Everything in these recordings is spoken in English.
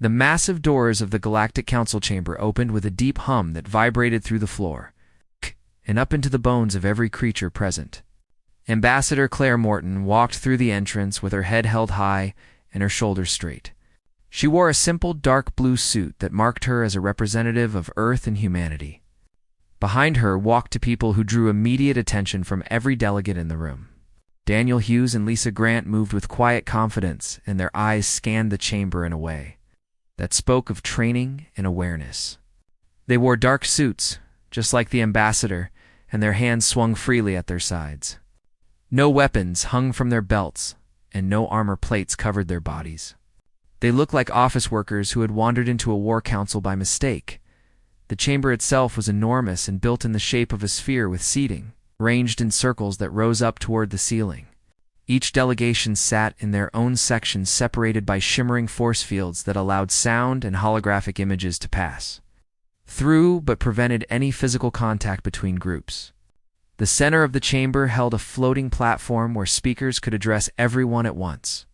The massive doors of the Galactic Council chamber opened with a deep hum that vibrated through the floor, and up into the bones of every creature present. Ambassador Claire Morton walked through the entrance with her head held high and her shoulders straight. She wore a simple dark blue suit that marked her as a representative of Earth and humanity. Behind her walked two people who drew immediate attention from every delegate in the room. Daniel Hughes and Lisa Grant moved with quiet confidence, and their eyes scanned the chamber in a way that spoke of training and awareness. They wore dark suits, just like the ambassador, and their hands swung freely at their sides. No weapons hung from their belts, and no armor plates covered their bodies. They looked like office workers who had wandered into a war council by mistake. The chamber itself was enormous and built in the shape of a sphere with seating, ranged in circles that rose up toward the ceiling. Each delegation sat in their own section separated by shimmering force fields that allowed sound and holographic images to pass through but prevented any physical contact between groups. The center of the chamber held a floating platform where speakers could address everyone at once.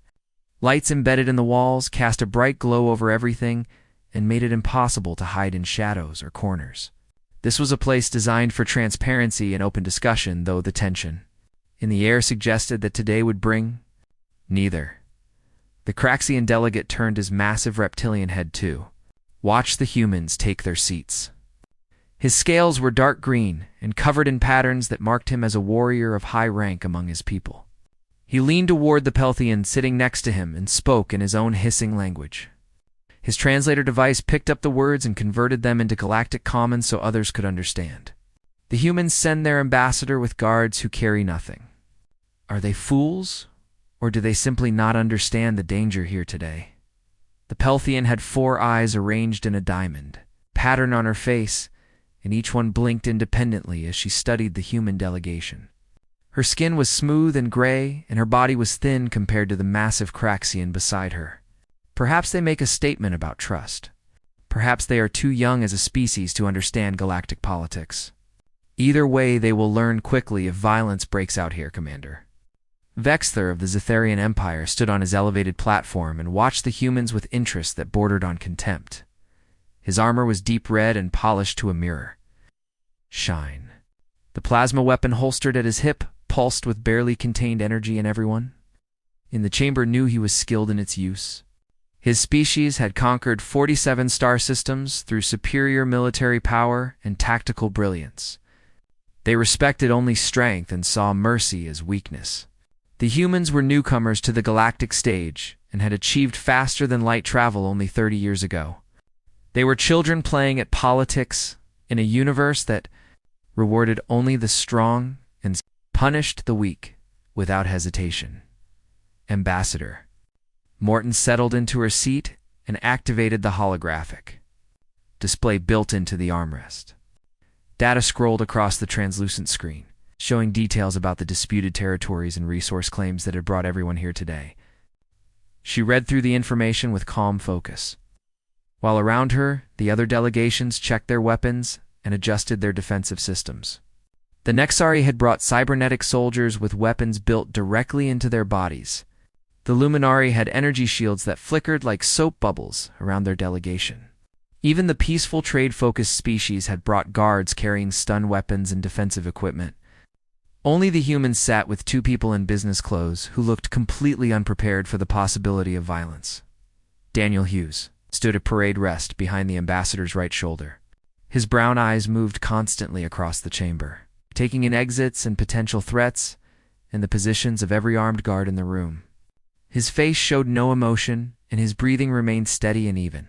Lights embedded in the walls cast a bright glow over everything and made it impossible to hide in shadows or corners. This was a place designed for transparency and open discussion, though the tension in the air suggested that today would bring neither. The Craxian delegate turned his massive reptilian head to watch the humans take their seats. His scales were dark green and covered in patterns that marked him as a warrior of high rank among his people. He leaned toward the Pelthian sitting next to him and spoke in his own hissing language. His translator device picked up the words and converted them into galactic common so others could understand. The humans send their ambassador with guards who carry nothing. Are they fools, or do they simply not understand the danger here today? The Pelthian had 4 eyes arranged in a diamond pattern on her face, and each one blinked independently as she studied the human delegation. Her skin was smooth and gray, and her body was thin compared to the massive Craxian beside her. Perhaps they make a statement about trust. Perhaps they are too young as a species to understand galactic politics. Either way, they will learn quickly if violence breaks out here, Commander. Vexthor of the Zetharian Empire stood on his elevated platform and watched the humans with interest that bordered on contempt. His armor was deep red and polished to a mirror shine. The plasma weapon holstered at his hip pulsed with barely contained energy in everyone. In the chamber knew he was skilled in its use. His species had conquered 47 star systems through superior military power and tactical brilliance. They respected only strength and saw mercy as weakness. The humans were newcomers to the galactic stage and had achieved faster-than-light travel only 30 years ago. They were children playing at politics in a universe that rewarded only the strong and punished the weak without hesitation. Ambassador Morton settled into her seat and activated the holographic display built into the armrest. Data scrolled across the translucent screen, showing details about the disputed territories and resource claims that had brought everyone here today. She read through the information with calm focus. While around her, the other delegations checked their weapons and adjusted their defensive systems. The Nexari had brought cybernetic soldiers with weapons built directly into their bodies. The Luminari had energy shields that flickered like soap bubbles around their delegation. Even the peaceful trade-focused species had brought guards carrying stun weapons and defensive equipment. Only the humans sat with 2 people in business clothes who looked completely unprepared for the possibility of violence. Daniel Hughes stood at parade rest behind the ambassador's right shoulder. His brown eyes moved constantly across the chamber, taking in exits and potential threats and the positions of every armed guard in the room. His face showed no emotion, and his breathing remained steady and even.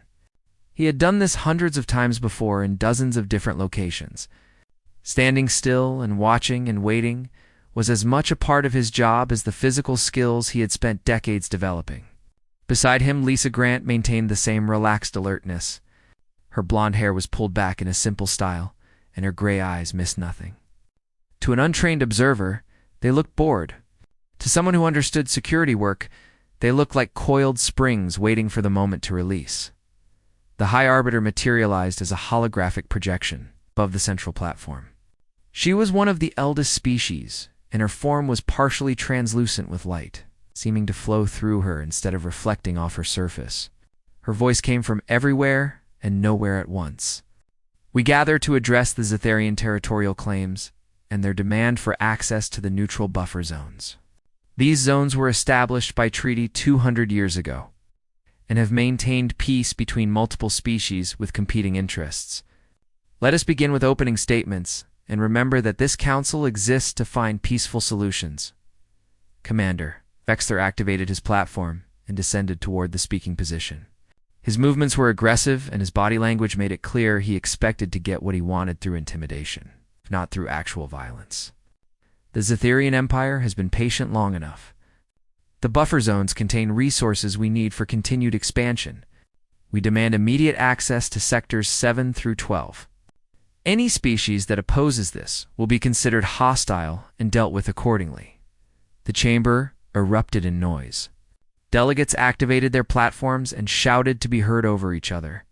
He had done this hundreds of times before in dozens of different locations. Standing still and watching and waiting was as much a part of his job as the physical skills he had spent decades developing. Beside him, Lisa Grant maintained the same relaxed alertness. Her blonde hair was pulled back in a simple style, and her gray eyes missed nothing. To an untrained observer, they looked bored. To someone who understood security work, they looked like coiled springs waiting for the moment to release. The High Arbiter materialized as a holographic projection above the central platform. She was one of the eldest species, and her form was partially translucent with light, seeming to flow through her instead of reflecting off her surface. Her voice came from everywhere and nowhere at once. "We gather to address the Zetharian territorial claims and their demand for access to the neutral buffer zones. These zones were established by treaty 200 years ago and have maintained peace between multiple species with competing interests. Let us begin with opening statements and remember that this council exists to find peaceful solutions." Commander Vexler activated his platform and descended toward the speaking position. His movements were aggressive, and his body language made it clear he expected to get what he wanted through intimidation, not through actual violence. "The Zetharian Empire has been patient long enough. The buffer zones contain resources we need for continued expansion. We demand immediate access to sectors 7 through 12. Any species that opposes this will be considered hostile and dealt with accordingly." The chamber erupted in noise. Delegates activated their platforms and shouted to be heard over each other.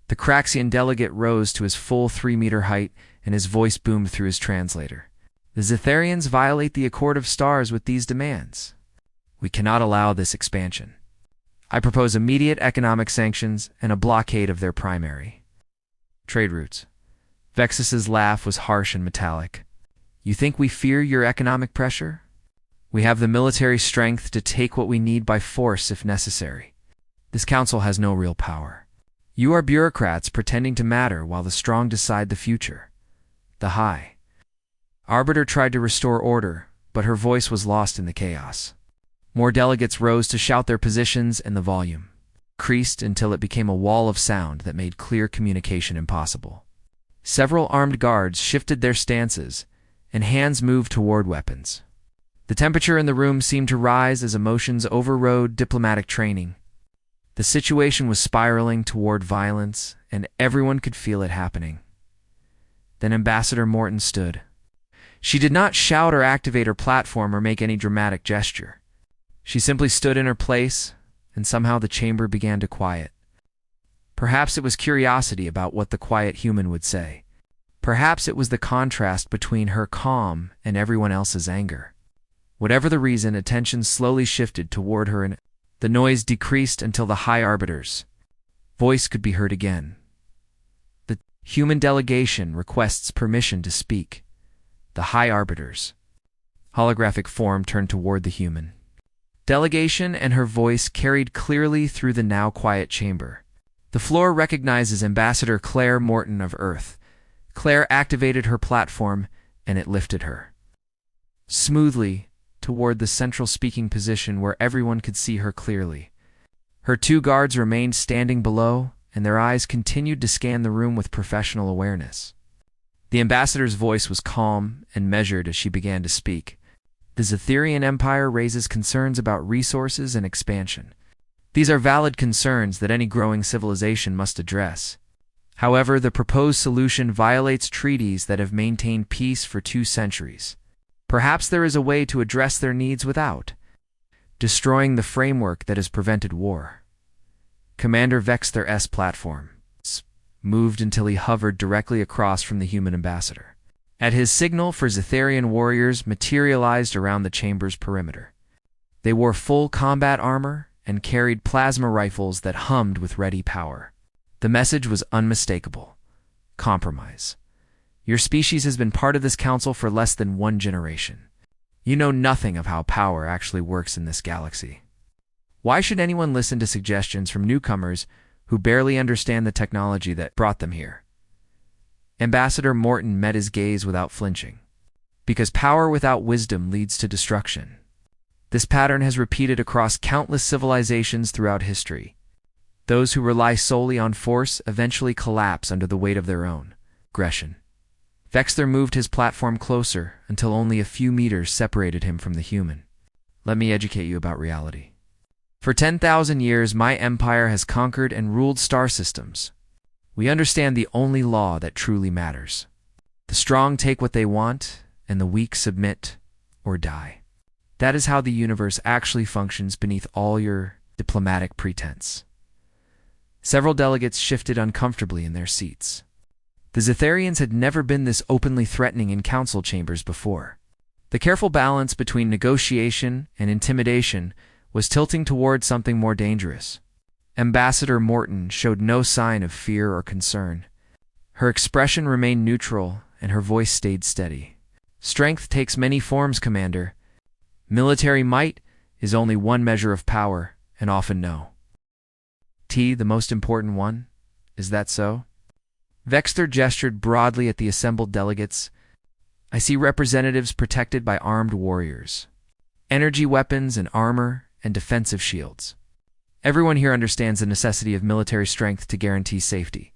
The Craxian delegate rose to his full 3-meter height, and his voice boomed through his translator. "The Zetharians violate the Accord of Stars with these demands. We cannot allow this expansion. I propose immediate economic sanctions and a blockade of their primary trade routes." Vexus's laugh was harsh and metallic. "You think we fear your economic pressure? We have the military strength to take what we need by force if necessary. This council has no real power. You are bureaucrats pretending to matter while the strong decide the future." The High Arbiter tried to restore order, but her voice was lost in the chaos. More delegates rose to shout their positions, and the volume increased until it became a wall of sound that made clear communication impossible. Several armed guards shifted their stances, and hands moved toward weapons. The temperature in the room seemed to rise as emotions overrode diplomatic training. The situation was spiraling toward violence, and everyone could feel it happening. Then Ambassador Morton stood. She did not shout or activate her platform or make any dramatic gesture. She simply stood in her place, and somehow the chamber began to quiet. Perhaps it was curiosity about what the quiet human would say. Perhaps it was the contrast between her calm and everyone else's anger. Whatever the reason, attention slowly shifted toward her, and the noise decreased until the High Arbiter's voice could be heard again. "The human delegation requests permission to speak." The High Arbiter's holographic form turned toward the human delegation, and her voice carried clearly through the now quiet chamber. The floor recognizes Ambassador Claire Morton of Earth. Claire activated her platform, and it lifted her smoothly toward the central speaking position where everyone could see her clearly. Her 2 guards remained standing below, and their eyes continued to scan the room with professional awareness. The ambassador's voice was calm and measured as she began to speak. "The Zetharian Empire raises concerns about resources and expansion. These are valid concerns that any growing civilization must address. However, the proposed solution violates treaties that have maintained peace for 2 centuries. Perhaps there is a way to address their needs without destroying the framework that has prevented war." Commander Vexler's platform moved until he hovered directly across from the human ambassador. At his signal for Zetharian warriors materialized around the chamber's perimeter. They wore full combat armor and carried plasma rifles that hummed with ready power. The message was unmistakable: compromise. Your species has been part of this council for less than 1 generation. You know nothing of how power actually works in this galaxy. Why should anyone listen to suggestions from newcomers who barely understand the technology that brought them here? Ambassador Morton met his gaze without flinching. Because power without wisdom leads to destruction. This pattern has repeated across countless civilizations throughout history. Those who rely solely on force eventually collapse under the weight of their own aggression. Vexler moved his platform closer until only a few meters separated him from the human. "Let me educate you about reality. For 10,000 years, my empire has conquered and ruled star systems. We understand the only law that truly matters. The strong take what they want, and the weak submit or die. That is how the universe actually functions beneath all your diplomatic pretense." Several delegates shifted uncomfortably in their seats. The Zetharians had never been this openly threatening in council chambers before. The careful balance between negotiation and intimidation was tilting toward something more dangerous. Ambassador Morton showed no sign of fear or concern. Her expression remained neutral, and her voice stayed steady. Strength takes many forms, Commander. Military might is only one measure of power, and often no. The most important one? Is that so? Vexter gestured broadly at the assembled delegates. I see representatives protected by armed warriors. Energy weapons and armor and defensive shields. Everyone here understands the necessity of military strength to guarantee safety.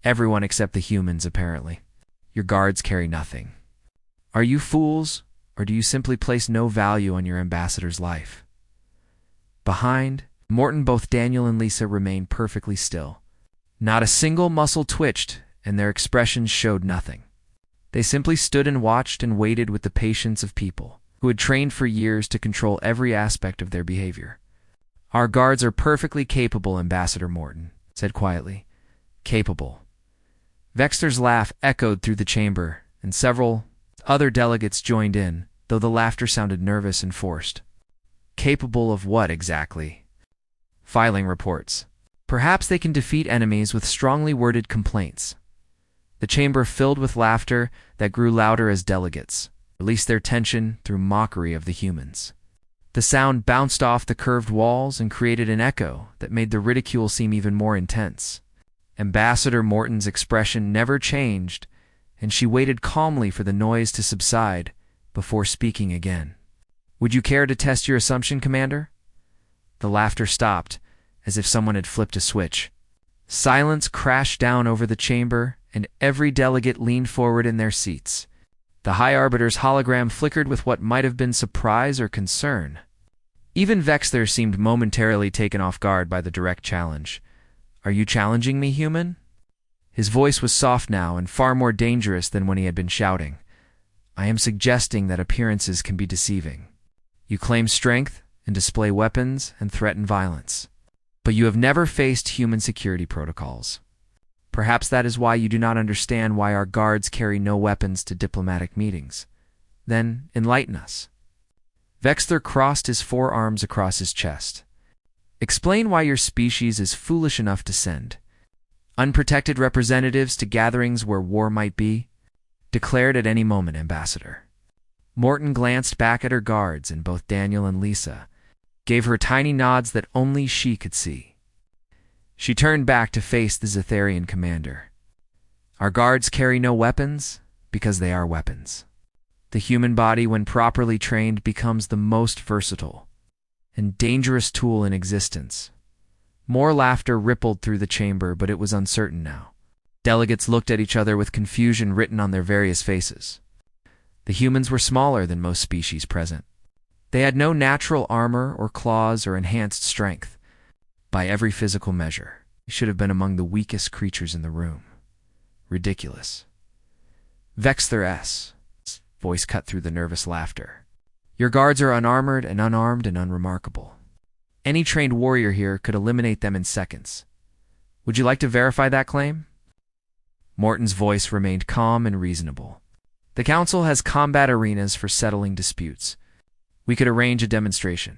Everyone except the humans, apparently. Your guards carry nothing. Are you fools, or do you simply place no value on your ambassador's life? Behind, Morton, both Daniel and Lisa remained perfectly still. Not a single muscle twitched, and their expressions showed nothing. They simply stood and watched and waited with the patience of people who had trained for years to control every aspect of their behavior. Our guards are perfectly capable, Ambassador Morton said quietly. Capable. Vexter's laugh echoed through the chamber, and several other delegates joined in, though the laughter sounded nervous and forced. Capable of what exactly? Filing reports. Perhaps they can defeat enemies with strongly worded complaints. The chamber filled with laughter that grew louder as delegates released their tension through mockery of the humans. The sound bounced off the curved walls and created an echo that made the ridicule seem even more intense. Ambassador Morton's expression never changed, and she waited calmly for the noise to subside before speaking again. Would you care to test your assumption, Commander? The laughter stopped, as if someone had flipped a switch. Silence crashed down over the chamber, and every delegate leaned forward in their seats. The High Arbiter's hologram flickered with what might have been surprise or concern. Even Vexter seemed momentarily taken off guard by the direct challenge. Are you challenging me, human? His voice was soft now and far more dangerous than when he had been shouting. I am suggesting that appearances can be deceiving. You claim strength and display weapons and threaten violence. But you have never faced human security protocols. Perhaps that is why you do not understand why our guards carry no weapons to diplomatic meetings. Then enlighten us. Vexter crossed his forearms across his chest. Explain why your species is foolish enough to send unprotected representatives to gatherings where war might be. Declared at any moment, Ambassador. Morton glanced back at her guards, and both Daniel and Lisa gave her tiny nods that only she could see. She turned back to face the Zetharian commander. Our guards carry no weapons because they are weapons. The human body, when properly trained, becomes the most versatile and dangerous tool in existence. More laughter rippled through the chamber, but it was uncertain now. Delegates looked at each other with confusion written on their various faces. The humans were smaller than most species present. They had no natural armor or claws or enhanced strength. By every physical measure, they should have been among the weakest creatures in the room. Ridiculous. Vexter's voice cut through the nervous laughter. Your guards are unarmored and unarmed and unremarkable. Any trained warrior here could eliminate them in seconds. Would you like to verify that claim? Morton's voice remained calm and reasonable. The Council has combat arenas for settling disputes. We could arrange a demonstration.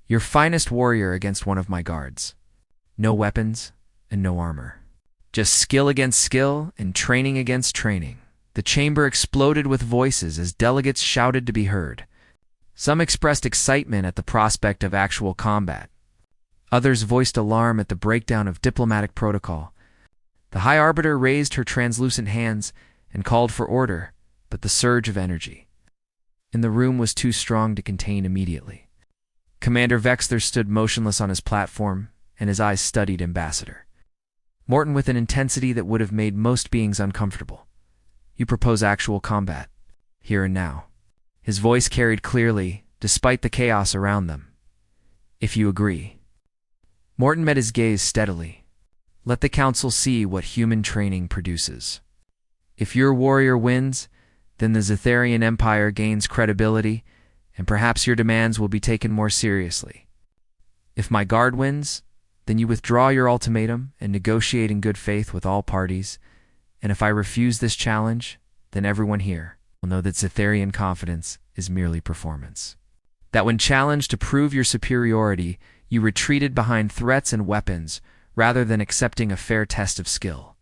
Your finest warrior against one of my guards. No weapons and no armor. Just skill against skill and training against training. The chamber exploded with voices as delegates shouted to be heard. Some expressed excitement at the prospect of actual combat. Others voiced alarm at the breakdown of diplomatic protocol. The High Arbiter raised her translucent hands and called for order, but the surge of energy in the room was too strong to contain immediately. Commander Vexter stood motionless on his platform, and his eyes studied Ambassador Morton with an intensity that would have made most beings uncomfortable. You propose actual combat, here and now. His voice carried clearly, despite the chaos around them. If you agree. Morton met his gaze steadily. Let the Council see what human training produces. If your warrior wins, then the Zetharian Empire gains credibility, and perhaps your demands will be taken more seriously. If my guard wins, then you withdraw your ultimatum and negotiate in good faith with all parties, and if I refuse this challenge, then everyone here will know that Zetharian confidence is merely performance. That when challenged to prove your superiority, You retreated behind threats and weapons, rather than accepting a fair test of skill.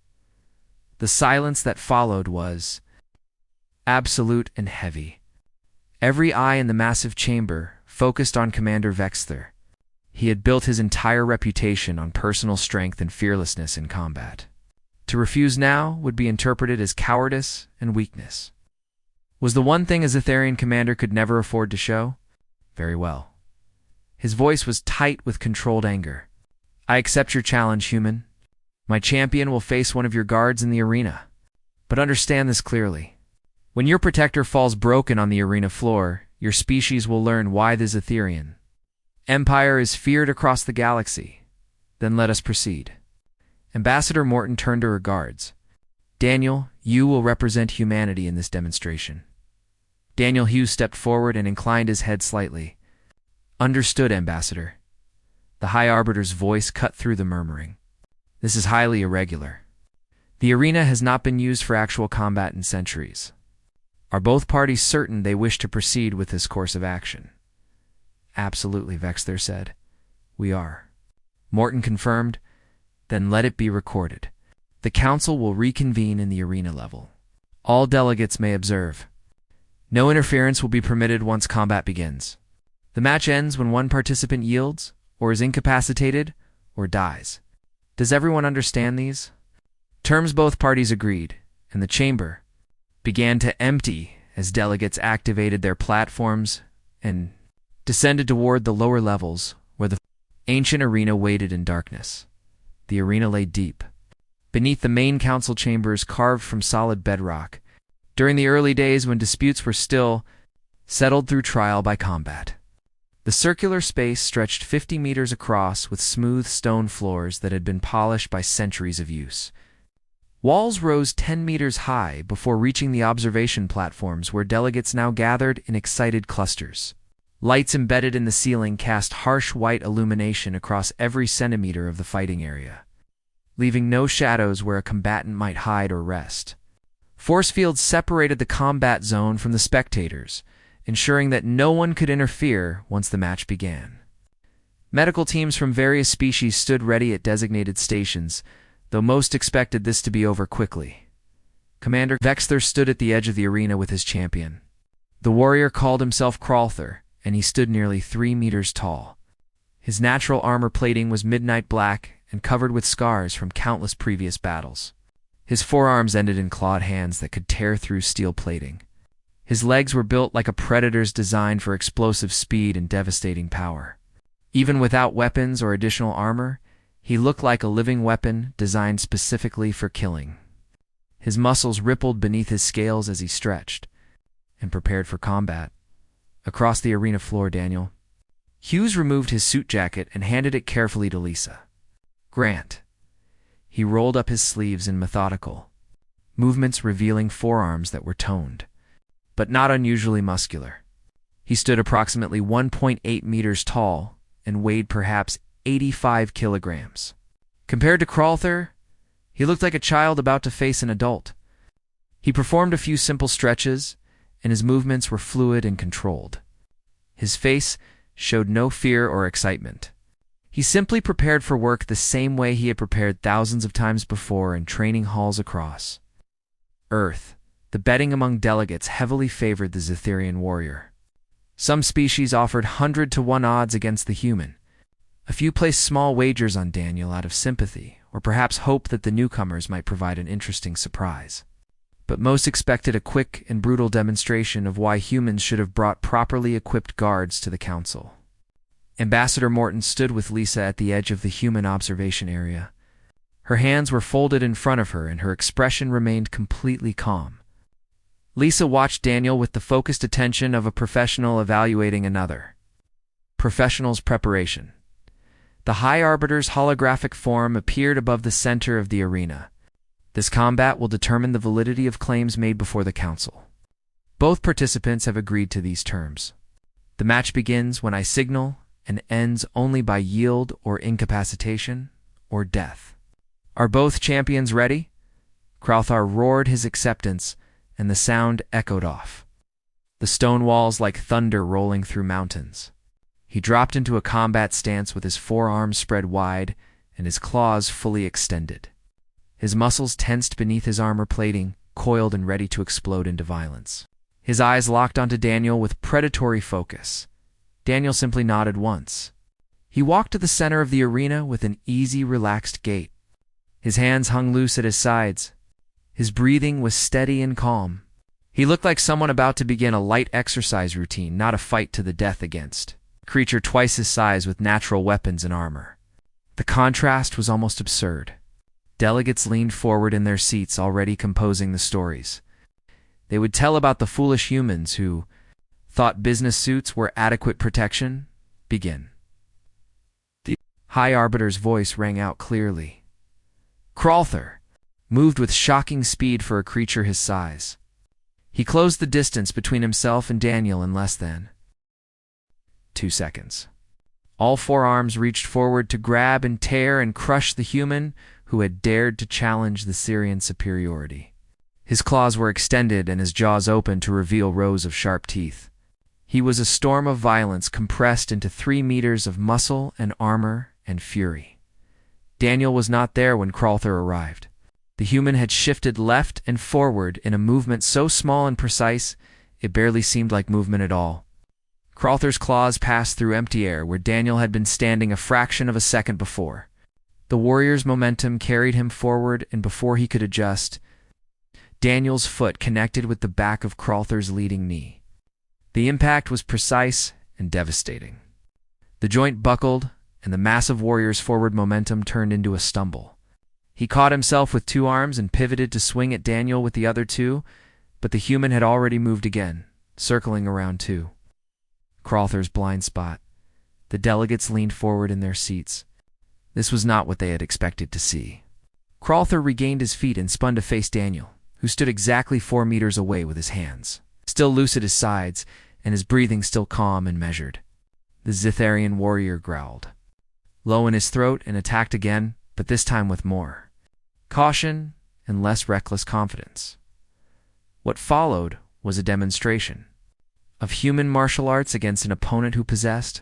The silence that followed was absolute and heavy. Every eye in the massive chamber focused on Commander Vexther. He had built his entire reputation on personal strength and fearlessness in combat. To refuse now would be interpreted as cowardice and weakness. Was the one thing a Zetharian commander could never afford to show? Very well. His voice was tight with controlled anger. I accept your challenge, human. My champion will face one of your guards in the arena. But understand this clearly. When your protector falls broken on the arena floor, your species will learn why the Zetharian Empire is feared across the galaxy. Then let us proceed. Ambassador Morton turned to her guards. Daniel, you will represent humanity in this demonstration. Daniel Hughes stepped forward and inclined his head slightly. Understood, Ambassador. The High Arbiter's voice cut through the murmuring. This is highly irregular. The arena has not been used for actual combat in centuries. Are both parties certain they wish to proceed with this course of action? Absolutely, Vexther said. We are. Morton confirmed. Then let it be recorded. The council will reconvene in the arena level. All delegates may observe. No interference will be permitted once combat begins. The match ends when one participant yields, or is incapacitated, or dies. Does everyone understand these? Terms both parties agreed, and the chamber began to empty as delegates activated their platforms and descended toward the lower levels where the ancient arena waited in darkness. The arena lay deep, beneath the main council chambers carved from solid bedrock, during the early days when disputes were still settled through trial by combat. The circular space stretched 50 meters across with smooth stone floors that had been polished by centuries of use. Walls rose 10 meters high before reaching the observation platforms where delegates now gathered in excited clusters. Lights embedded in the ceiling cast harsh white illumination across every centimeter of the fighting area, leaving no shadows where a combatant might hide or rest. Force fields separated the combat zone from the spectators, ensuring that no one could interfere once the match began. Medical teams from various species stood ready at designated stations, though most expected this to be over quickly. Commander Vexther stood at the edge of the arena with his champion. The warrior called himself Kralther, and he stood nearly 3 meters tall. His natural armor plating was midnight black and covered with scars from countless previous battles. His forearms ended in clawed hands that could tear through steel plating. His legs were built like a predator's designed for explosive speed and devastating power. Even without weapons or additional armor, he looked like a living weapon designed specifically for killing. His muscles rippled beneath his scales as he stretched and prepared for combat. Across the arena floor, Daniel Hughes removed his suit jacket and handed it carefully to Lisa. Grant. He rolled up his sleeves in methodical movements, revealing forearms that were toned, but not unusually muscular. He stood approximately 1.8 meters tall and weighed perhaps 85 kilograms. Compared to Kralther, he looked like a child about to face an adult. He performed a few simple stretches, and his movements were fluid and controlled. His face showed no fear or excitement. He simply prepared for work the same way he had prepared thousands of times before in training halls across Earth. The betting among delegates heavily favored the Zetharian warrior. Some species offered 100-to-1 odds against the human. A few placed small wagers on Daniel out of sympathy, or perhaps hope that the newcomers might provide an interesting surprise. But most expected a quick and brutal demonstration of why humans should have brought properly equipped guards to the council. Ambassador Morton stood with Lisa at the edge of the human observation area. Her hands were folded in front of her, and her expression remained completely calm. Lisa watched Daniel with the focused attention of a professional evaluating another. Professional's preparation. The High Arbiter's holographic form appeared above the center of the arena. This combat will determine the validity of claims made before the council. Both participants have agreed to these terms. The match begins when I signal and ends only by yield or incapacitation or death. Are both champions ready? Kralther roared his acceptance, and the sound echoed off the stone walls like thunder rolling through mountains. He dropped into a combat stance with his forearms spread wide and his claws fully extended. His muscles tensed beneath his armor plating, coiled and ready to explode into violence. His eyes locked onto Daniel with predatory focus. Daniel simply nodded once. He walked to the center of the arena with an easy, relaxed gait. His hands hung loose at his sides. His breathing was steady and calm. He looked like someone about to begin a light exercise routine, not a fight to the death against a creature twice his size with natural weapons and armor. The contrast was almost absurd. Delegates leaned forward in their seats, already composing the stories. They would tell about the foolish humans who thought business suits were adequate protection. Begin. The High Arbiter's voice rang out clearly. Crowther moved with shocking speed for a creature his size. He closed the distance between himself and Daniel in less than 2 seconds. All four arms reached forward to grab and tear and crush the human who had dared to challenge the Syrian superiority. His claws were extended and his jaws open to reveal rows of sharp teeth. He was a storm of violence compressed into 3 meters of muscle and armor and fury. Daniel was not there when Crowther arrived. The human had shifted left and forward in a movement so small and precise it barely seemed like movement at all. Crowther's claws passed through empty air where Daniel had been standing a fraction of a second before. The warrior's momentum carried him forward, and before he could adjust, Daniel's foot connected with the back of Crowther's leading knee. The impact was precise and devastating. The joint buckled, and the massive warrior's forward momentum turned into a stumble. He caught himself with 2 arms and pivoted to swing at Daniel with the other 2, but the human had already moved again, circling around 2. Crowther's blind spot. The delegates leaned forward in their seats. This was not what they had expected to see. Crowther regained his feet and spun to face Daniel, who stood exactly 4 meters away with his hands still loose at his sides and his breathing still calm and measured. The Zitharian warrior growled low in his throat and attacked again, but this time with more caution and less reckless confidence. What followed was a demonstration of human martial arts against an opponent who possessed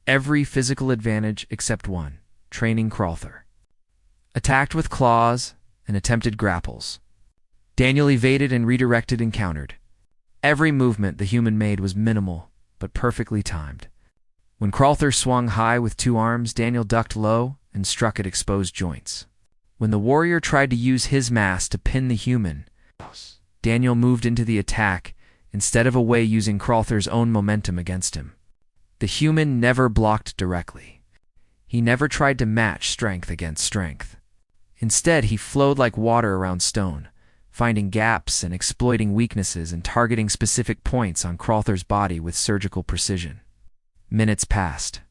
every physical advantage except one: training Crowther. Attacked with claws and attempted grapples, Daniel evaded and redirected and countered. Every movement the human made was minimal, but perfectly timed. When Crowther swung high with 2 arms, Daniel ducked low and struck at exposed joints. When the warrior tried to use his mass to pin the human, Daniel moved into the attack instead of away, using Crowther's own momentum against him. The human never blocked directly. He never tried to match strength against strength. Instead, he flowed like water around stone, finding gaps and exploiting weaknesses and targeting specific points on Crowther's body with surgical precision. Minutes passed,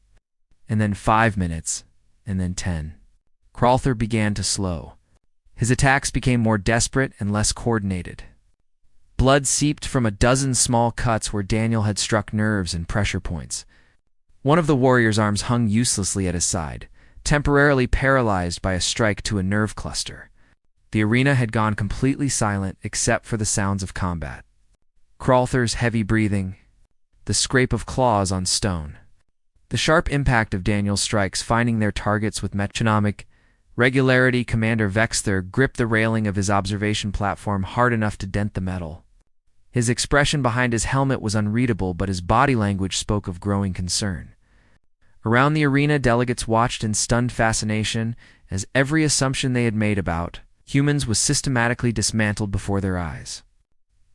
and then 5 minutes, and then 10. Crowther began to slow. His attacks became more desperate and less coordinated. Blood seeped from a dozen small cuts where Daniel had struck nerves and pressure points. One of the warrior's arms hung uselessly at his side, temporarily paralyzed by a strike to a nerve cluster. The arena had gone completely silent except for the sounds of combat. Crowther's heavy breathing, the scrape of claws on stone, the sharp impact of Daniel's strikes finding their targets with metronomic regularity. Commander Vexther gripped the railing of his observation platform hard enough to dent the metal. His expression behind his helmet was unreadable, but his body language spoke of growing concern. Around the arena, delegates watched in stunned fascination as every assumption they had made about humans was systematically dismantled before their eyes.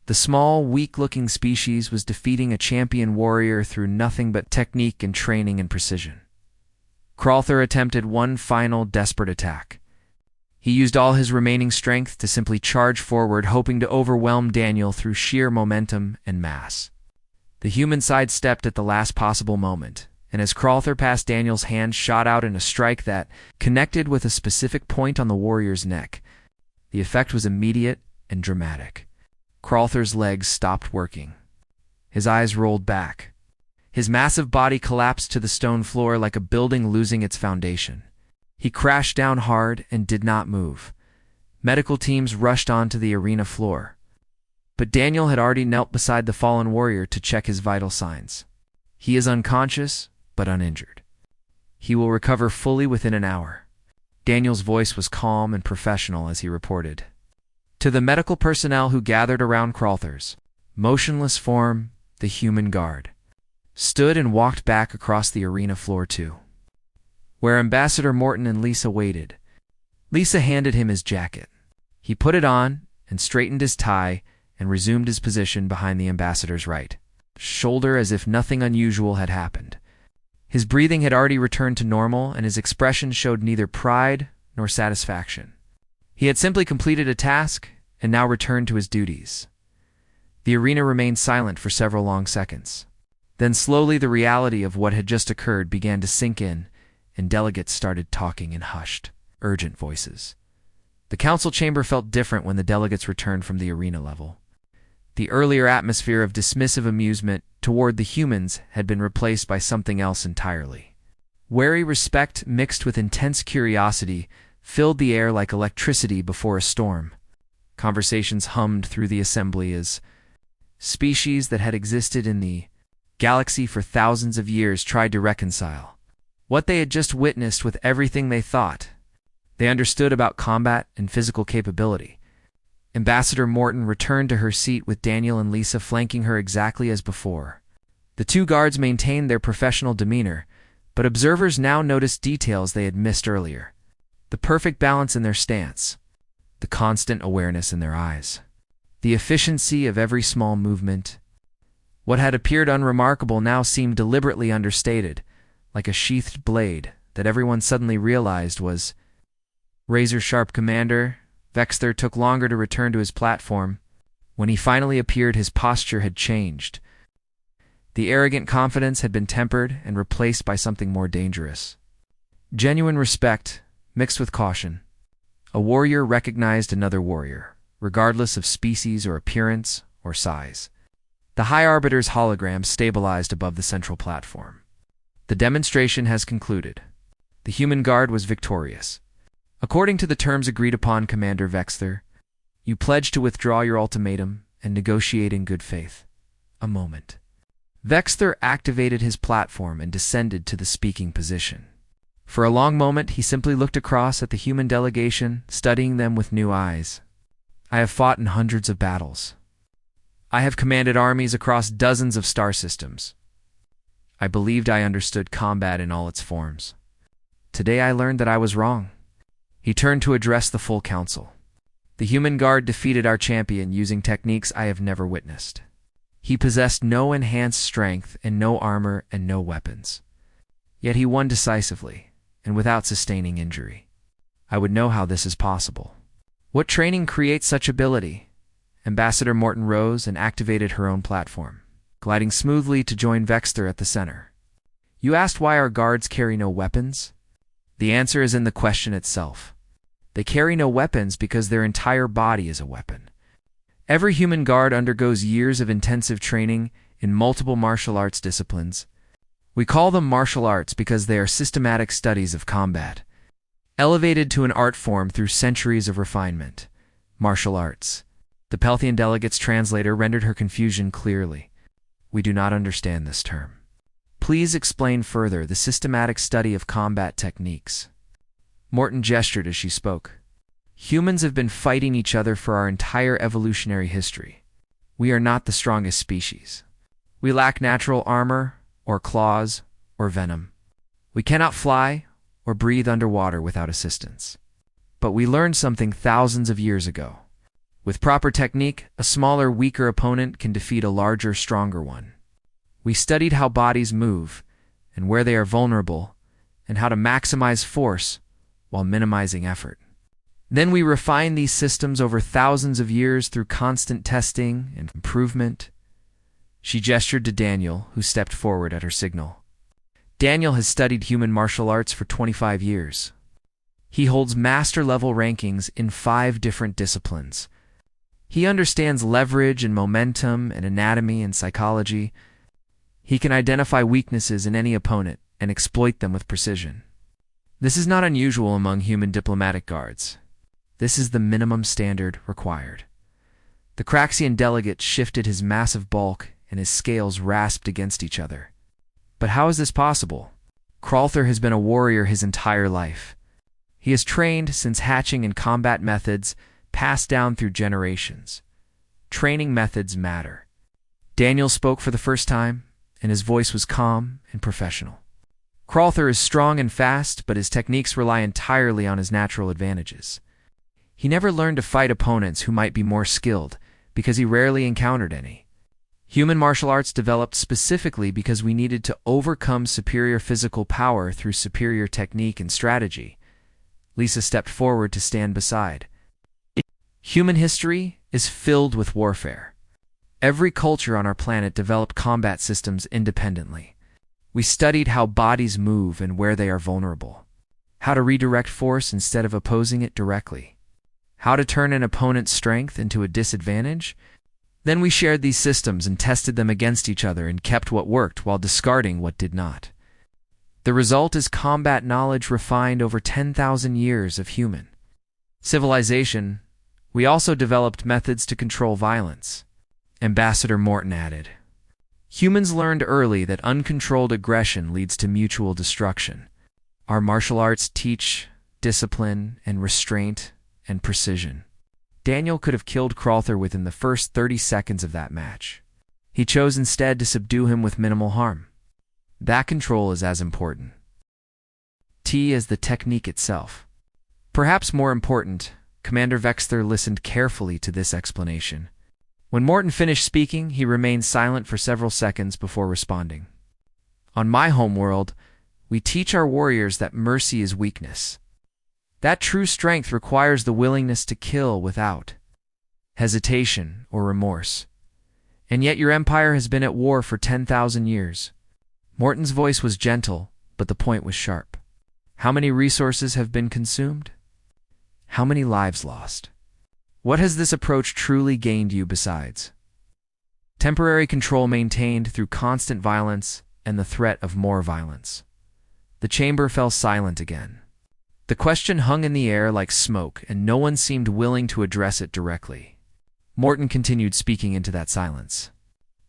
The small, weak-looking species was defeating a champion warrior through nothing but technique and training and precision. Crowther attempted one final desperate attack. He used all his remaining strength to simply charge forward, hoping to overwhelm Daniel through sheer momentum and mass. The human sidestepped at the last possible moment, and as Crowther passed, Daniel's hand shot out in a strike that connected with a specific point on the warrior's neck. The effect was immediate and dramatic. Crowther's legs stopped working. His eyes rolled back. His massive body collapsed to the stone floor like a building losing its foundation. He crashed down hard and did not move. Medical teams rushed onto the arena floor. But Daniel had already knelt beside the fallen warrior to check his vital signs. "He is unconscious, but uninjured. He will recover fully within an hour. Daniel's voice was calm and professional as he reported. To the medical personnel who gathered around Crawlthers, motionless form, the human guard, stood and walked back across the arena floor too, where Ambassador Morton and Lisa waited. Lisa handed him his jacket. He put it on and straightened his tie and resumed his position behind the ambassador's right shoulder as if nothing unusual had happened. His breathing had already returned to normal, and his expression showed neither pride nor satisfaction. He had simply completed a task and now returned to his duties. The arena remained silent for several long seconds. Then slowly the reality of what had just occurred began to sink in, and delegates started talking in hushed, urgent voices. The council chamber felt different when the delegates returned from the arena level. The earlier atmosphere of dismissive amusement toward the humans had been replaced by something else entirely. Wary respect mixed with intense curiosity filled the air like electricity before a storm. Conversations hummed through the assembly as species that had existed in the galaxy for thousands of years tried to reconcile what they had just witnessed with everything they thought they understood about combat and physical capability. Ambassador Morton returned to her seat with Daniel and Lisa flanking her exactly as before. The two guards maintained their professional demeanor, but observers now noticed details they had missed earlier. The perfect balance in their stance, the constant awareness in their eyes, the efficiency of every small movement. What had appeared unremarkable now seemed deliberately understated, like a sheathed blade that everyone suddenly realized was razor-sharp. Commander Vexter took longer to return to his platform. When he finally appeared, his posture had changed. The arrogant confidence had been tempered and replaced by something more dangerous. Genuine respect, mixed with caution. A warrior recognized another warrior, regardless of species or appearance or size. The High Arbiter's hologram stabilized above the central platform. The demonstration has concluded. The human guard was victorious. According to the terms agreed upon, Commander Vexter, you pledge to withdraw your ultimatum and negotiate in good faith. A moment. Vexter activated his platform and descended to the speaking position. For a long moment, he simply looked across at the human delegation, studying them with new eyes. I have fought in hundreds of battles. I have commanded armies across dozens of star systems. I believed I understood combat in all its forms. Today I learned that I was wrong. He turned to address the full council. The human guard defeated our champion using techniques I have never witnessed. He possessed no enhanced strength and no armor and no weapons. Yet he won decisively, and without sustaining injury. I would know how this is possible. What training creates such ability? Ambassador Morton rose and activated her own platform, gliding smoothly to join Vexter at the center. You asked why our guards carry no weapons? The answer is in the question itself. They carry no weapons because their entire body is a weapon. Every human guard undergoes years of intensive training in multiple martial arts disciplines. We call them martial arts because they are systematic studies of combat, elevated to an art form through centuries of refinement. Martial arts. The Pelthian delegate's translator rendered her confusion clearly. We do not understand this term. Please explain further the systematic study of combat techniques. Morton gestured as she spoke. Humans have been fighting each other for our entire evolutionary history. We are not the strongest species. We lack natural armor, or claws, or venom. We cannot fly or breathe underwater without assistance. But we learned something thousands of years ago. With proper technique, a smaller, weaker opponent can defeat a larger, stronger one. We studied how bodies move, and where they are vulnerable, and how to maximize force while minimizing effort. Then we refine these systems over thousands of years through constant testing and improvement. She gestured to Daniel, who stepped forward at her signal. Daniel has studied human martial arts for 25 years. He holds master-level rankings in 5 different disciplines. He understands leverage and momentum and anatomy and psychology. He can identify weaknesses in any opponent and exploit them with precision. This is not unusual among human diplomatic guards. This is the minimum standard required. The Craxian delegate shifted his massive bulk and his scales rasped against each other. But how is this possible? Kralther has been a warrior his entire life. He has trained since hatching in combat methods passed down through generations. Training methods matter. Daniel spoke for the first time, and his voice was calm and professional. Kralther is strong and fast, but his techniques rely entirely on his natural advantages. He never learned to fight opponents who might be more skilled, because he rarely encountered any. Human martial arts developed specifically because we needed to overcome superior physical power through superior technique and strategy. Lisa stepped forward to stand beside. Human history is filled with warfare. Every culture on our planet developed combat systems independently. We studied how bodies move and where they are vulnerable, how to redirect force instead of opposing it directly, how to turn an opponent's strength into a disadvantage. Then we shared these systems and tested them against each other and kept what worked while discarding what did not. The result is combat knowledge refined over 10,000 years of human civilization. We also developed methods to control violence. Ambassador Morton added, humans learned early that uncontrolled aggression leads to mutual destruction. Our martial arts teach discipline and restraint and precision. Daniel could have killed Kralther within the first 30 seconds of that match. He chose instead to subdue him with minimal harm. That control is as important as the technique itself. Perhaps more important, Commander Vexler listened carefully to this explanation. When Morton finished speaking, he remained silent for several seconds before responding. On my homeworld, we teach our warriors that mercy is weakness. That true strength requires the willingness to kill without hesitation or remorse. And yet your empire has been at war for 10,000 years. Morton's voice was gentle, but the point was sharp. How many resources have been consumed? How many lives lost? What has this approach truly gained you besides temporary control maintained through constant violence and the threat of more violence? The chamber fell silent again. The question hung in the air like smoke, and no one seemed willing to address it directly. Morton continued speaking into that silence.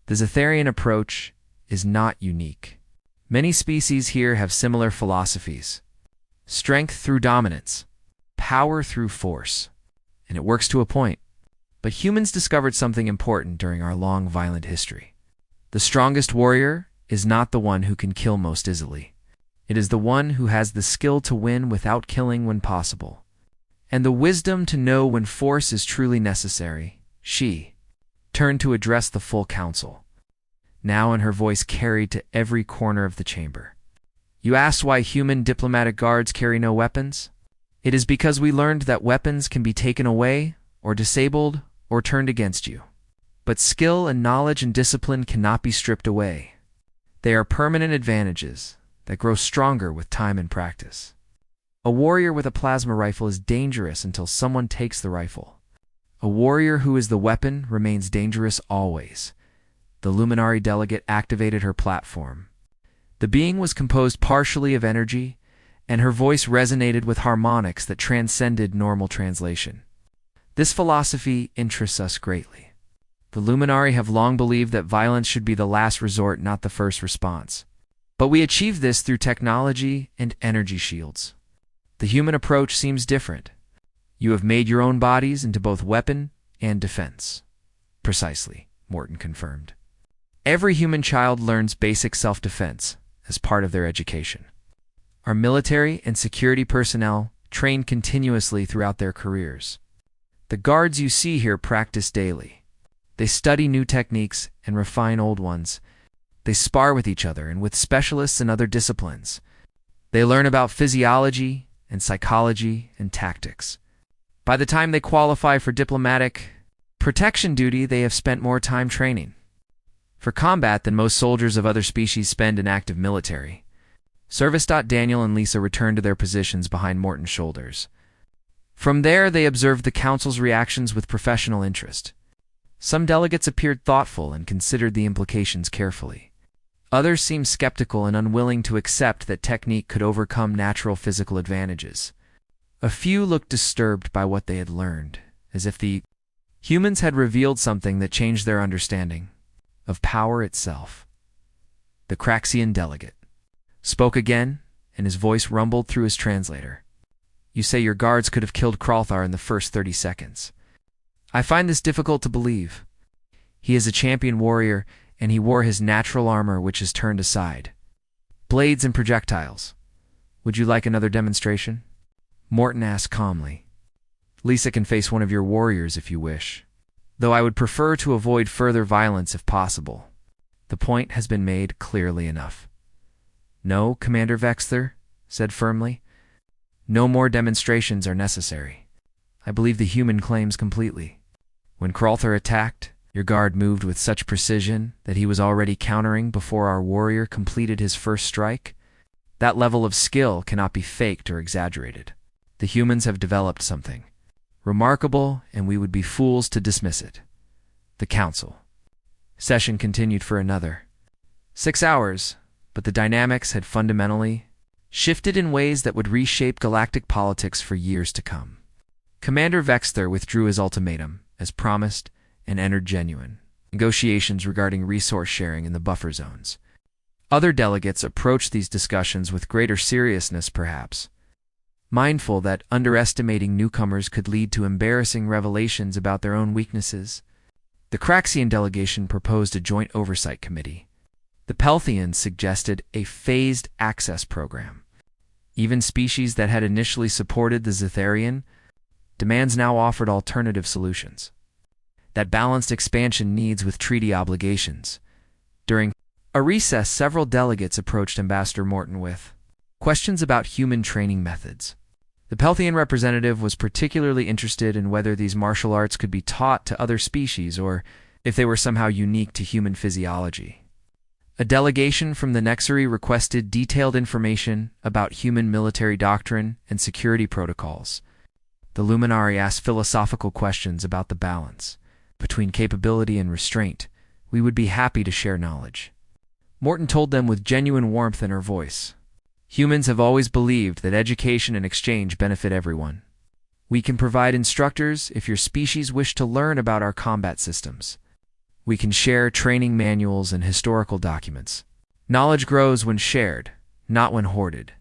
The Zetharian approach is not unique. Many species here have similar philosophies. Strength through dominance, power through force. And it works to a point. But humans discovered something important during our long, violent history. The strongest warrior is not the one who can kill most easily. It is the one who has the skill to win without killing when possible, and the wisdom to know when force is truly necessary. She turned to address the full council, now in her voice carried to every corner of the chamber. You asked why human diplomatic guards carry no weapons? It is because we learned that weapons can be taken away, or disabled, or turned against you. But skill and knowledge and discipline cannot be stripped away. They are permanent advantages that grow stronger with time and practice. A warrior with a plasma rifle is dangerous until someone takes the rifle. A warrior who is the weapon remains dangerous always. The Luminary delegate activated her platform. The being was composed partially of energy, and her voice resonated with harmonics that transcended normal translation. This philosophy interests us greatly. The Luminary have long believed that violence should be the last resort, not the first response. But we achieve this through technology and energy shields. The human approach seems different. You have made your own bodies into both weapon and defense. Precisely, Morton confirmed. Every human child learns basic self-defense as part of their education. Our military and security personnel train continuously throughout their careers. The guards you see here practice daily. They study new techniques and refine old ones. They spar with each other and with specialists in other disciplines. They learn about physiology and psychology and tactics. By the time they qualify for diplomatic protection duty, they have spent more time training for combat than most soldiers of other species spend in active military. Service. Daniel and Lisa returned to their positions behind Morton's shoulders. From there, they observed the council's reactions with professional interest. Some delegates appeared thoughtful and considered the implications carefully. Others seemed skeptical and unwilling to accept that technique could overcome natural physical advantages. A few looked disturbed by what they had learned, as if the humans had revealed something that changed their understanding of power itself. The Craxian delegate spoke again, and his voice rumbled through his translator. You say your guards could have killed Kralthar in the first 30 seconds. I find this difficult to believe. He is a champion warrior, and he wore his natural armor, which is turned aside. Blades and projectiles. Would you like another demonstration? Morton asked calmly. Lisa can face one of your warriors if you wish, though I would prefer to avoid further violence if possible. The point has been made clearly enough. No, Commander Vexter said firmly. No more demonstrations are necessary. I believe the human claims completely. When Kralthar attacked, your guard moved with such precision that he was already countering before our warrior completed his first strike. That level of skill cannot be faked or exaggerated. The humans have developed something remarkable, and we would be fools to dismiss it. The Council session continued for another 6 hours, but the dynamics had fundamentally shifted in ways that would reshape galactic politics for years to come. Commander Vexter withdrew his ultimatum, as promised, and entered genuine negotiations regarding resource sharing in the buffer zones. Other delegates approached these discussions with greater seriousness, perhaps, mindful that underestimating newcomers could lead to embarrassing revelations about their own weaknesses. The Craxian delegation proposed a joint oversight committee. The Pelthians suggested a phased access program. Even species that had initially supported the Zetharian demands now offered alternative solutions that balanced expansion needs with treaty obligations. During a recess, several delegates approached Ambassador Morton with questions about human training methods. The Pelthian representative was particularly interested in whether these martial arts could be taught to other species or if they were somehow unique to human physiology. A delegation from the Nexary requested detailed information about human military doctrine and security protocols. The Luminari asked philosophical questions about the balance between capability and restraint. We would be happy to share knowledge. Morton told them with genuine warmth in her voice. Humans have always believed that education and exchange benefit everyone. We can provide instructors if your species wish to learn about our combat systems. We can share training manuals and historical documents. Knowledge grows when shared, not when hoarded.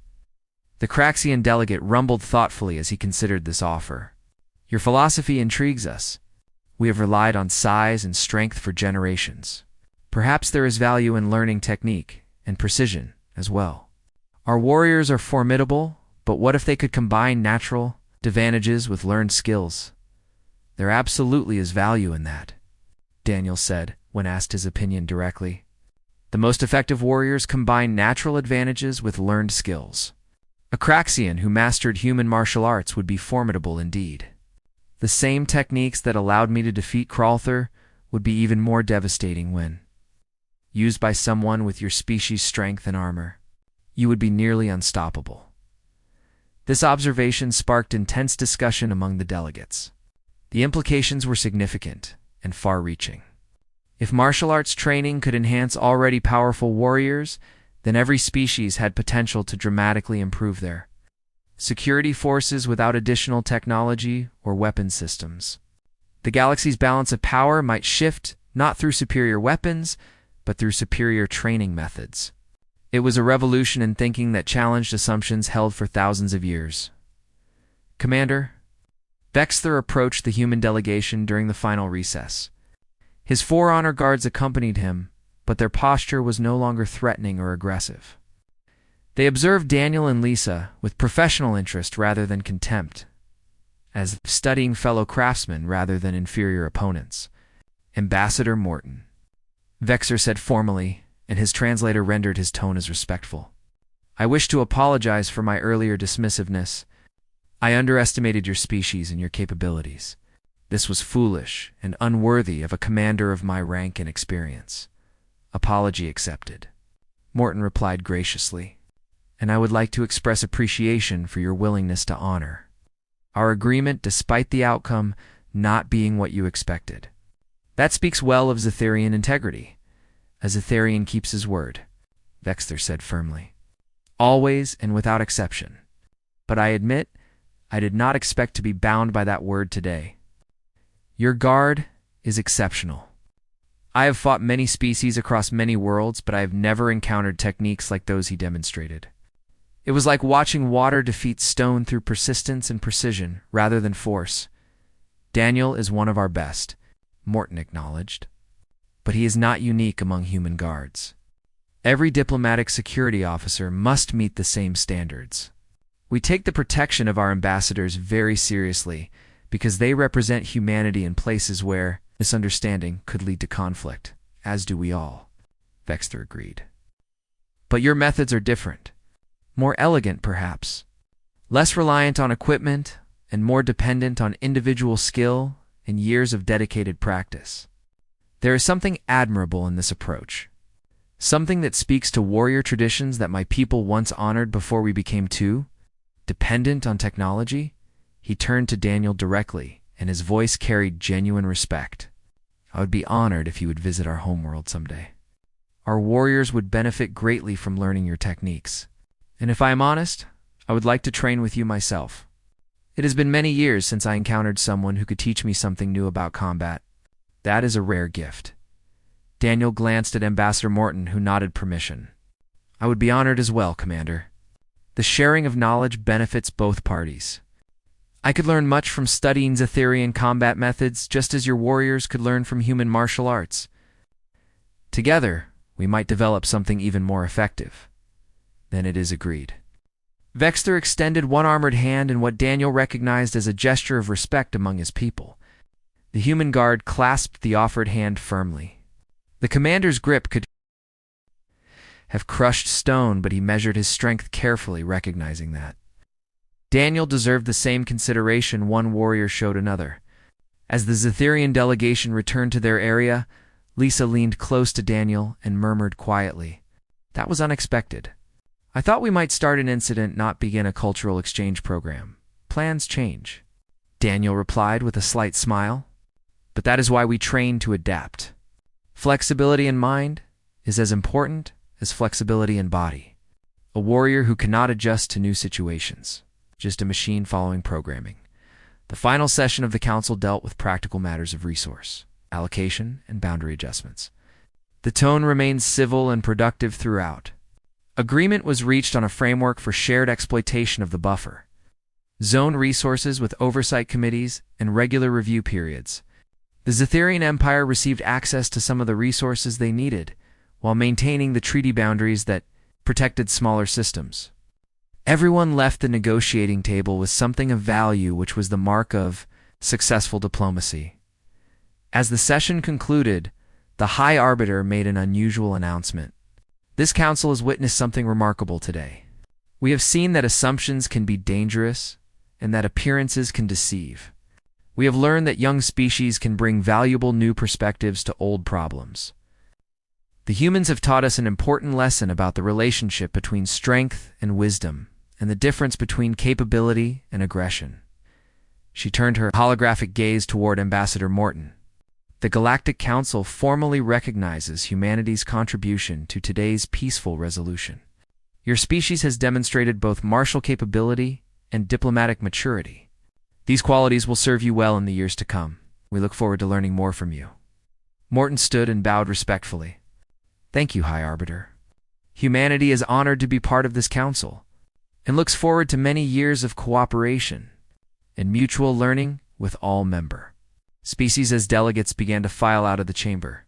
The Craxian delegate rumbled thoughtfully as he considered this offer. Your philosophy intrigues us. We have relied on size and strength for generations. Perhaps there is value in learning technique and precision as well. Our warriors are formidable, but what if they could combine natural advantages with learned skills? There absolutely is value in that, Daniel said when asked his opinion directly. The most effective warriors combine natural advantages with learned skills. A Craxian who mastered human martial arts would be formidable indeed. The same techniques that allowed me to defeat Kralthar would be even more devastating when used by someone with your species' strength and armor. You would be nearly unstoppable. This observation sparked intense discussion among the delegates. The implications were significant and far-reaching. If martial arts training could enhance already powerful warriors, then every species had potential to dramatically improve their security forces without additional technology or weapon systems. The galaxy's balance of power might shift not through superior weapons, but through superior training methods. It was a revolution in thinking that challenged assumptions held for thousands of years. Commander, Vexter approached the human delegation during the final recess. His 4 honor guards accompanied him, but their posture was no longer threatening or aggressive. They observed Daniel and Lisa with professional interest rather than contempt, as studying fellow craftsmen rather than inferior opponents. Ambassador Morton, Vexter said formally, and his translator rendered his tone as respectful. I wish to apologize for my earlier dismissiveness. I underestimated your species and your capabilities. This was foolish and unworthy of a commander of my rank and experience. Apology accepted. Morton replied graciously, and I would like to express appreciation for your willingness to honor our agreement despite the outcome not being what you expected. That speaks well of Zetharian integrity. A Zetharian keeps his word, Vexter said firmly. Always and without exception. But I admit, I did not expect to be bound by that word today. Your guard is exceptional. I have fought many species across many worlds, but I have never encountered techniques like those he demonstrated. It was like watching water defeat stone through persistence and precision rather than force. Daniel is one of our best, Morton acknowledged. But he is not unique among human guards. Every diplomatic security officer must meet the same standards. We take the protection of our ambassadors very seriously because they represent humanity in places where misunderstanding could lead to conflict, as do we all. Vexter agreed. But your methods are different. More elegant, perhaps. Less reliant on equipment and more dependent on individual skill and years of dedicated practice. There is something admirable in this approach. Something that speaks to warrior traditions that my people once honored before we became too dependent on technology. He turned to Daniel directly, and his voice carried genuine respect. I would be honored if you would visit our homeworld someday. Our warriors would benefit greatly from learning your techniques. And if I am honest, I would like to train with you myself. It has been many years since I encountered someone who could teach me something new about combat. That is a rare gift. Daniel glanced at Ambassador Morton, who nodded permission. I would be honored as well, Commander. The sharing of knowledge benefits both parties. I could learn much from studying Zetherian combat methods, just as your warriors could learn from human martial arts. Together, we might develop something even more effective. Then it is agreed. Vexter extended one armored hand in what Daniel recognized as a gesture of respect among his people. The human guard clasped the offered hand firmly. The commander's grip could have crushed stone, but he measured his strength carefully, recognizing that. Daniel deserved the same consideration one warrior showed another. As the Zetherian delegation returned to their area, Lisa leaned close to Daniel and murmured quietly, "That was unexpected. I thought we might start an incident, not begin a cultural exchange program. Plans change." Daniel replied with a slight smile, "But that is why we train to adapt. Flexibility in mind is as important as flexibility in body. A warrior who cannot adjust to new situations, just a machine following programming." The final session of the council dealt with practical matters of resource allocation and boundary adjustments. The tone remained civil and productive throughout. Agreement was reached on a framework for shared exploitation of the buffer, zone resources with oversight committees and regular review periods. The Zetherian Empire received access to some of the resources they needed, while maintaining the treaty boundaries that protected smaller systems. Everyone left the negotiating table with something of value, which was the mark of successful diplomacy. As the session concluded, the High Arbiter made an unusual announcement. This council has witnessed something remarkable today. We have seen that assumptions can be dangerous and that appearances can deceive. We have learned that young species can bring valuable new perspectives to old problems. The humans have taught us an important lesson about the relationship between strength and wisdom, and the difference between capability and aggression. She turned her holographic gaze toward Ambassador Morton. The Galactic Council formally recognizes humanity's contribution to today's peaceful resolution. Your species has demonstrated both martial capability and diplomatic maturity. These qualities will serve you well in the years to come. We look forward to learning more from you. Morton stood and bowed respectfully. Thank you, High Arbiter. Humanity is honored to be part of this council and looks forward to many years of cooperation and mutual learning with all member species. As delegates began to file out of the chamber,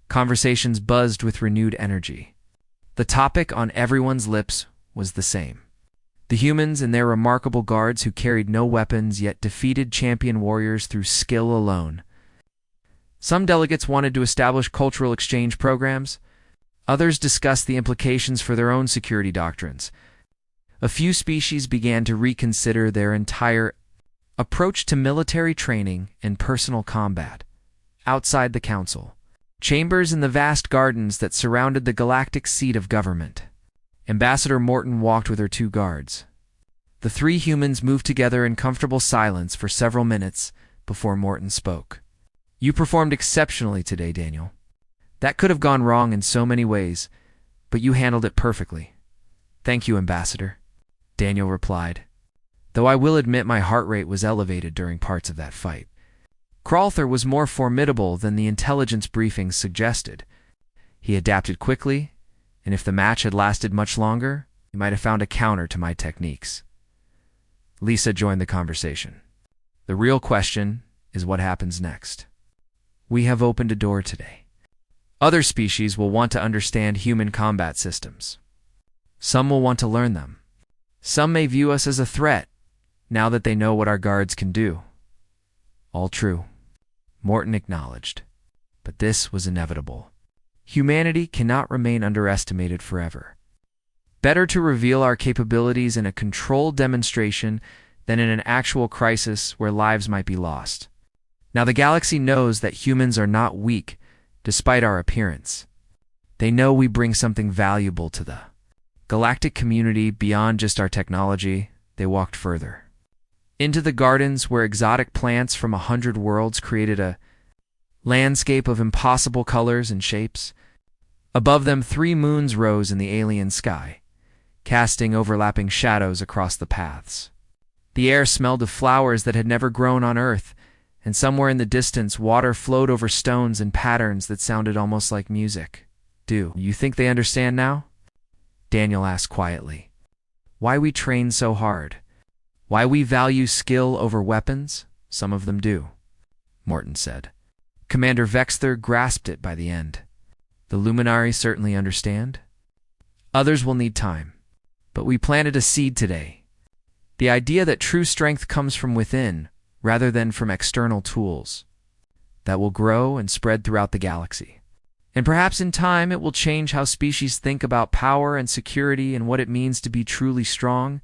conversations buzzed with renewed energy. The topic on everyone's lips was the same. The humans and their remarkable guards who carried no weapons yet defeated champion warriors through skill alone. Some delegates wanted to establish cultural exchange programs. Others discussed the implications for their own security doctrines. A few species began to reconsider their entire approach to military training and personal combat. Outside the council chambers in the vast gardens that surrounded the galactic seat of government, Ambassador Morton walked with her two guards. The three humans moved together in comfortable silence for several minutes before Morton spoke. You performed exceptionally today, Daniel. That could have gone wrong in so many ways, but you handled it perfectly. Thank you, Ambassador, Daniel replied, though I will admit my heart rate was elevated during parts of that fight. Kralther was more formidable than the intelligence briefings suggested. He adapted quickly, and if the match had lasted much longer, he might have found a counter to my techniques. Lisa joined the conversation. The real question is what happens next. We have opened a door today. Other species will want to understand human combat systems. Some will want to learn them. Some may view us as a threat, now that they know what our guards can do. All true, Morton acknowledged. But this was inevitable. Humanity cannot remain underestimated forever. Better to reveal our capabilities in a controlled demonstration than in an actual crisis where lives might be lost. Now the galaxy knows that humans are not weak, despite our appearance. They know we bring something valuable to the galactic community beyond just our technology. They walked further. Into the gardens where exotic plants from 100 worlds created a landscape of impossible colors and shapes. Above them, 3 moons rose in the alien sky, casting overlapping shadows across the paths. The air smelled of flowers that had never grown on Earth, and somewhere in the distance, water flowed over stones in patterns that sounded almost like music. Do you think they understand now? Daniel asked quietly. Why we train so hard? Why we value skill over weapons? Some of them do, Morton said. Commander Vexter grasped it by the end. The Luminaries certainly understand. Others will need time. But we planted a seed today. The idea that true strength comes from within, rather than from external tools. That will grow and spread throughout the galaxy. And perhaps in time it will change how species think about power and security and what it means to be truly strong.